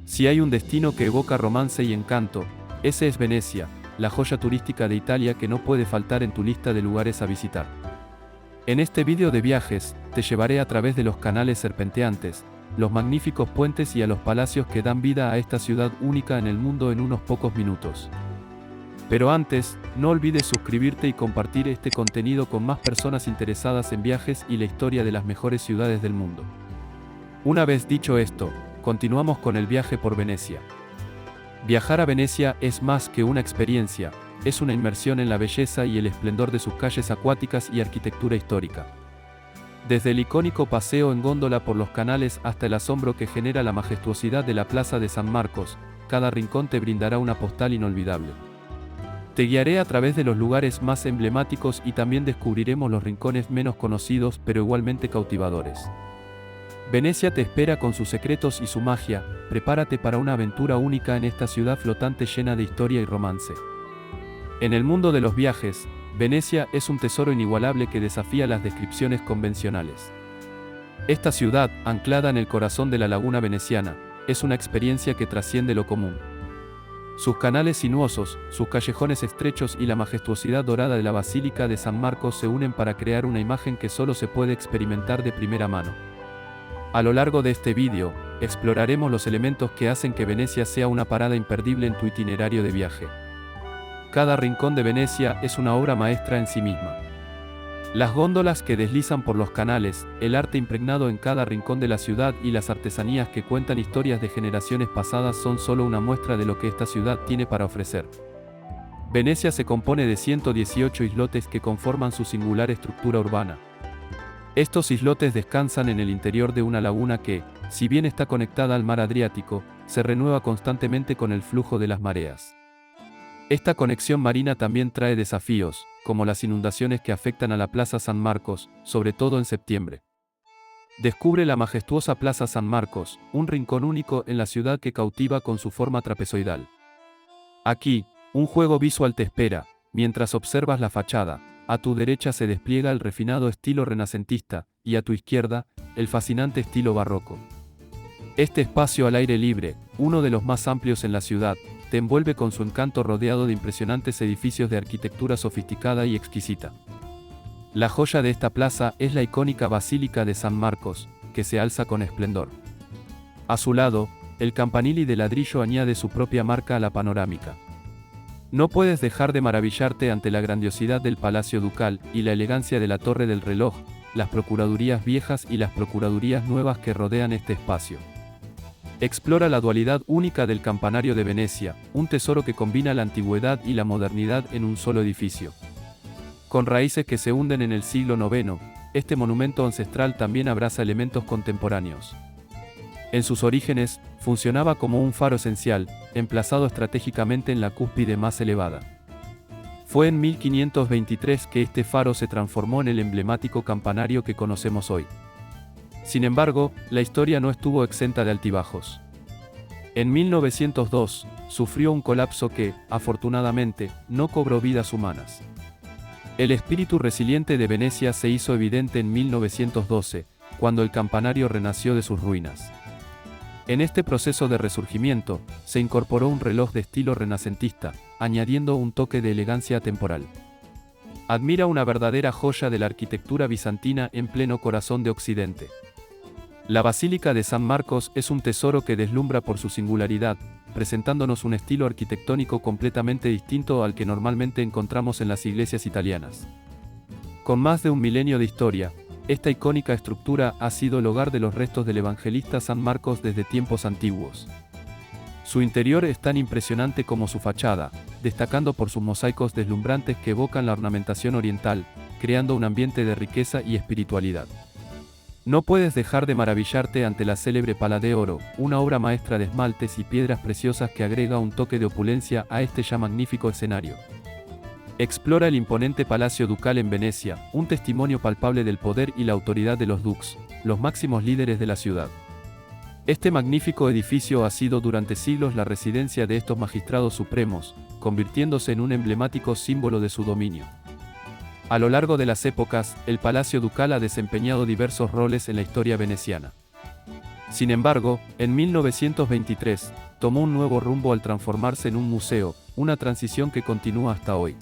Si hay un destino que evoca romance y encanto, ese es Venecia, la joya turística de Italia que no puede faltar en tu lista de lugares a visitar. En este vídeo de viajes, te llevaré a través de los canales serpenteantes, los magníficos puentes y a los palacios que dan vida a esta ciudad única en el mundo en unos pocos minutos. Pero antes, no olvides suscribirte y compartir este contenido con más personas interesadas en viajes y la historia de las mejores ciudades del mundo. Una vez dicho esto, continuamos con el viaje por Venecia. Viajar a Venecia es más que una experiencia, es una inmersión en la belleza y el esplendor de sus calles acuáticas y arquitectura histórica. Desde el icónico paseo en góndola por los canales hasta el asombro que genera la majestuosidad de la Plaza de San Marcos, cada rincón te brindará una postal inolvidable. Te guiaré a través de los lugares más emblemáticos y también descubriremos los rincones menos conocidos pero igualmente cautivadores. Venecia te espera con sus secretos y su magia, prepárate para una aventura única en esta ciudad flotante llena de historia y romance. En el mundo de los viajes, Venecia es un tesoro inigualable que desafía las descripciones convencionales. Esta ciudad, anclada en el corazón de la laguna veneciana, es una experiencia que trasciende lo común. Sus canales sinuosos, sus callejones estrechos y la majestuosidad dorada de la Basílica de San Marcos se unen para crear una imagen que solo se puede experimentar de primera mano. A lo largo de este vídeo, exploraremos los elementos que hacen que Venecia sea una parada imperdible en tu itinerario de viaje. Cada rincón de Venecia es una obra maestra en sí misma. Las góndolas que deslizan por los canales, el arte impregnado en cada rincón de la ciudad y las artesanías que cuentan historias de generaciones pasadas son solo una muestra de lo que esta ciudad tiene para ofrecer. Venecia se compone de 118 islotes que conforman su singular estructura urbana. Estos islotes descansan en el interior de una laguna que, si bien está conectada al mar Adriático, se renueva constantemente con el flujo de las mareas. Esta conexión marina también trae desafíos, como las inundaciones que afectan a la Plaza San Marcos, sobre todo en septiembre. Descubre la majestuosa Plaza San Marcos, un rincón único en la ciudad que cautiva con su forma trapezoidal. Aquí, un juego visual te espera, mientras observas la fachada. A tu derecha se despliega el refinado estilo renacentista, y a tu izquierda, el fascinante estilo barroco. Este espacio al aire libre, uno de los más amplios en la ciudad, te envuelve con su encanto rodeado de impresionantes edificios de arquitectura sofisticada y exquisita. La joya de esta plaza es la icónica Basílica de San Marcos, que se alza con esplendor. A su lado, el campanili de ladrillo añade su propia marca a la panorámica. No puedes dejar de maravillarte ante la grandiosidad del Palacio Ducal y la elegancia de la Torre del Reloj, las procuradurías viejas y las procuradurías nuevas que rodean este espacio. Explora la dualidad única del campanario de Venecia, un tesoro que combina la antigüedad y la modernidad en un solo edificio. Con raíces que se hunden en el siglo IX, este monumento ancestral también abraza elementos contemporáneos. En sus orígenes, funcionaba como un faro esencial, emplazado estratégicamente en la cúspide más elevada. Fue en 1523 que este faro se transformó en el emblemático campanario que conocemos hoy. Sin embargo, la historia no estuvo exenta de altibajos. En 1902, sufrió un colapso que, afortunadamente, no cobró vidas humanas. El espíritu resiliente de Venecia se hizo evidente en 1912, cuando el campanario renació de sus ruinas. En este proceso de resurgimiento, se incorporó un reloj de estilo renacentista, añadiendo un toque de elegancia atemporal. Admira una verdadera joya de la arquitectura bizantina en pleno corazón de Occidente. La Basílica de San Marcos es un tesoro que deslumbra por su singularidad, presentándonos un estilo arquitectónico completamente distinto al que normalmente encontramos en las iglesias italianas. Con más de un milenio de historia, esta icónica estructura ha sido el hogar de los restos del evangelista San Marcos desde tiempos antiguos. Su interior es tan impresionante como su fachada, destacando por sus mosaicos deslumbrantes que evocan la ornamentación oriental, creando un ambiente de riqueza y espiritualidad. No puedes dejar de maravillarte ante la célebre Pala de Oro, una obra maestra de esmaltes y piedras preciosas que agrega un toque de opulencia a este ya magnífico escenario. Explora el imponente Palacio Ducal en Venecia, un testimonio palpable del poder y la autoridad de los dux, los máximos líderes de la ciudad. Este magnífico edificio ha sido durante siglos la residencia de estos magistrados supremos, convirtiéndose en un emblemático símbolo de su dominio. A lo largo de las épocas, el Palacio Ducal ha desempeñado diversos roles en la historia veneciana. Sin embargo, en 1923, tomó un nuevo rumbo al transformarse en un museo, una transición que continúa hasta hoy.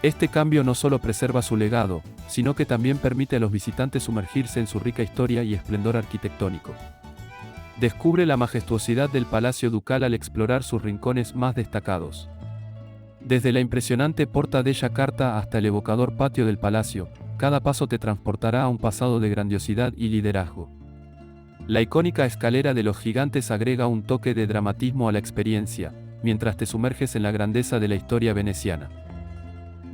Este cambio no solo preserva su legado, sino que también permite a los visitantes sumergirse en su rica historia y esplendor arquitectónico. Descubre la majestuosidad del Palacio Ducal al explorar sus rincones más destacados. Desde la impresionante Porta de Yakarta hasta el evocador patio del palacio, cada paso te transportará a un pasado de grandiosidad y liderazgo. La icónica escalera de los gigantes agrega un toque de dramatismo a la experiencia, mientras te sumerges en la grandeza de la historia veneciana.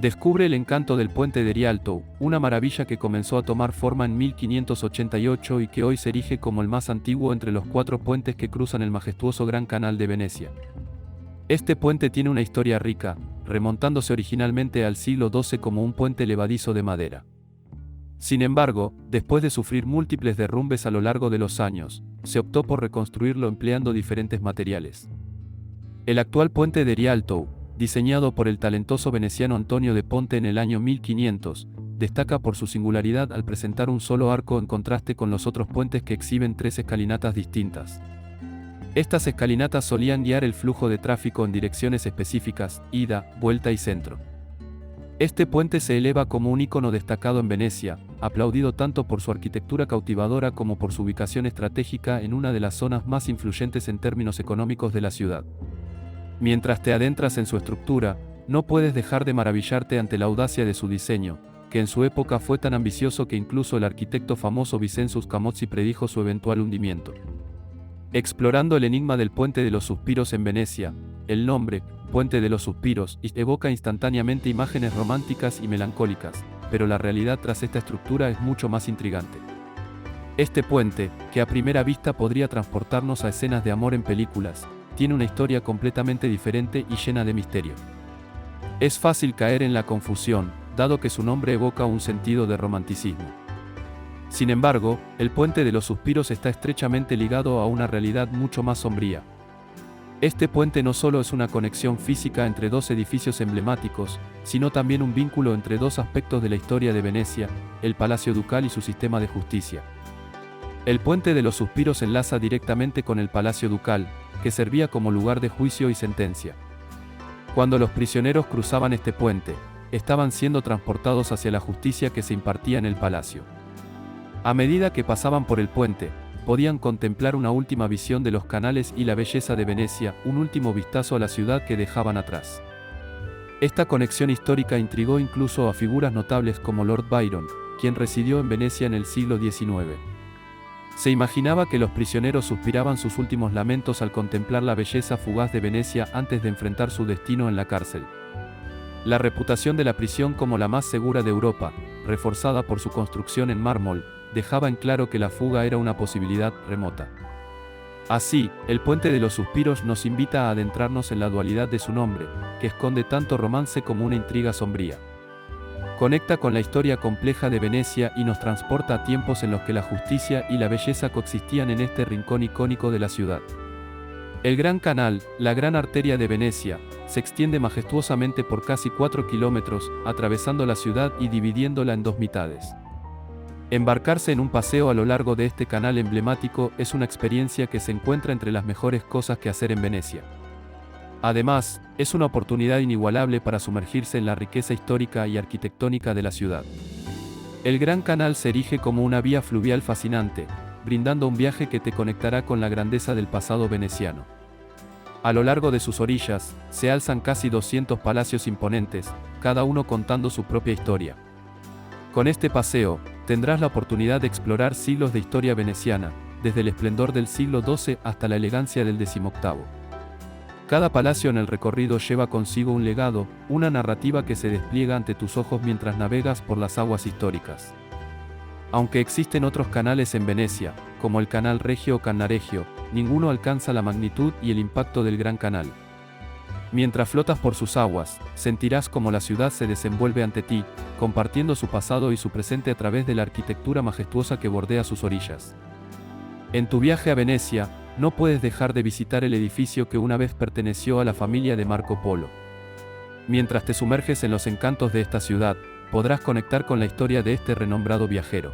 Descubre el encanto del puente de Rialto, una maravilla que comenzó a tomar forma en 1588 y que hoy se erige como el más antiguo entre los 4 puentes que cruzan el majestuoso Gran Canal de Venecia. Este puente tiene una historia rica, remontándose originalmente al siglo XII como un puente levadizo de madera. Sin embargo, después de sufrir múltiples derrumbes a lo largo de los años, se optó por reconstruirlo empleando diferentes materiales. El actual puente de Rialto, diseñado por el talentoso veneciano Antonio de Ponte en el año 1500, destaca por su singularidad al presentar un solo arco en contraste con los otros puentes que exhiben 3 escalinatas distintas. Estas escalinatas solían guiar el flujo de tráfico en direcciones específicas, ida, vuelta y centro. Este puente se eleva como un ícono destacado en Venecia, aplaudido tanto por su arquitectura cautivadora como por su ubicación estratégica en una de las zonas más influyentes en términos económicos de la ciudad. Mientras te adentras en su estructura, no puedes dejar de maravillarte ante la audacia de su diseño, que en su época fue tan ambicioso que incluso el arquitecto famoso Vincenzo Scamozzi predijo su eventual hundimiento. Explorando el enigma del Puente de los Suspiros en Venecia, el nombre, Puente de los Suspiros, evoca instantáneamente imágenes románticas y melancólicas, pero la realidad tras esta estructura es mucho más intrigante. Este puente, que a primera vista podría transportarnos a escenas de amor en películas, tiene una historia completamente diferente y llena de misterio. Es fácil caer en la confusión, dado que su nombre evoca un sentido de romanticismo. Sin embargo, el Puente de los Suspiros está estrechamente ligado a una realidad mucho más sombría. Este puente no solo es una conexión física entre 2 edificios emblemáticos, sino también un vínculo entre 2 aspectos de la historia de Venecia, el Palacio Ducal y su sistema de justicia. El Puente de los Suspiros enlaza directamente con el Palacio Ducal, que servía como lugar de juicio y sentencia. Cuando los prisioneros cruzaban este puente, estaban siendo transportados hacia la justicia que se impartía en el palacio. A medida que pasaban por el puente, podían contemplar una última visión de los canales y la belleza de Venecia, un último vistazo a la ciudad que dejaban atrás. Esta conexión histórica intrigó incluso a figuras notables como Lord Byron, quien residió en Venecia en el siglo XIX. Se imaginaba que los prisioneros suspiraban sus últimos lamentos al contemplar la belleza fugaz de Venecia antes de enfrentar su destino en la cárcel. La reputación de la prisión como la más segura de Europa, reforzada por su construcción en mármol, dejaba en claro que la fuga era una posibilidad remota. Así, el Puente de los Suspiros nos invita a adentrarnos en la dualidad de su nombre, que esconde tanto romance como una intriga sombría. Conecta con la historia compleja de Venecia y nos transporta a tiempos en los que la justicia y la belleza coexistían en este rincón icónico de la ciudad. El Gran Canal, la gran arteria de Venecia, se extiende majestuosamente por casi 4 kilómetros, atravesando la ciudad y dividiéndola en 2 mitades. Embarcarse en un paseo a lo largo de este canal emblemático es una experiencia que se encuentra entre las mejores cosas que hacer en Venecia. Además, es una oportunidad inigualable para sumergirse en la riqueza histórica y arquitectónica de la ciudad. El Gran Canal se erige como una vía fluvial fascinante, brindando un viaje que te conectará con la grandeza del pasado veneciano. A lo largo de sus orillas, se alzan casi 200 palacios imponentes, cada uno contando su propia historia. Con este paseo, tendrás la oportunidad de explorar siglos de historia veneciana, desde el esplendor del siglo XII hasta la elegancia del XVIII. Cada palacio en el recorrido lleva consigo un legado, una narrativa que se despliega ante tus ojos mientras navegas por las aguas históricas. Aunque existen otros canales en Venecia, como el Canal Regio o Cannaregio, ninguno alcanza la magnitud y el impacto del Gran Canal. Mientras flotas por sus aguas, sentirás cómo la ciudad se desenvuelve ante ti, compartiendo su pasado y su presente a través de la arquitectura majestuosa que bordea sus orillas. En tu viaje a Venecia, no puedes dejar de visitar el edificio que una vez perteneció a la familia de Marco Polo. Mientras te sumerges en los encantos de esta ciudad, podrás conectar con la historia de este renombrado viajero.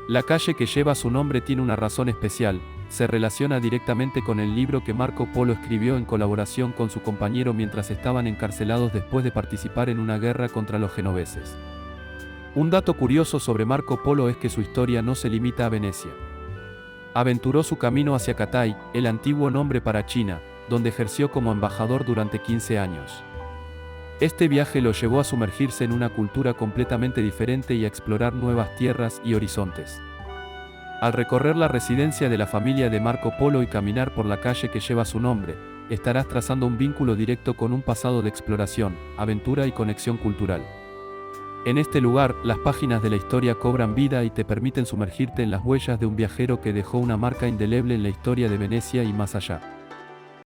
La calle que lleva su nombre tiene una razón especial, se relaciona directamente con el libro que Marco Polo escribió en colaboración con su compañero mientras estaban encarcelados después de participar en una guerra contra los genoveses. Un dato curioso sobre Marco Polo es que su historia no se limita a Venecia. Aventuró su camino hacia Catay, el antiguo nombre para China, donde ejerció como embajador durante 15 años. Este viaje lo llevó a sumergirse en una cultura completamente diferente y a explorar nuevas tierras y horizontes. Al recorrer la residencia de la familia de Marco Polo y caminar por la calle que lleva su nombre, estarás trazando un vínculo directo con un pasado de exploración, aventura y conexión cultural. En este lugar, las páginas de la historia cobran vida y te permiten sumergirte en las huellas de un viajero que dejó una marca indeleble en la historia de Venecia y más allá.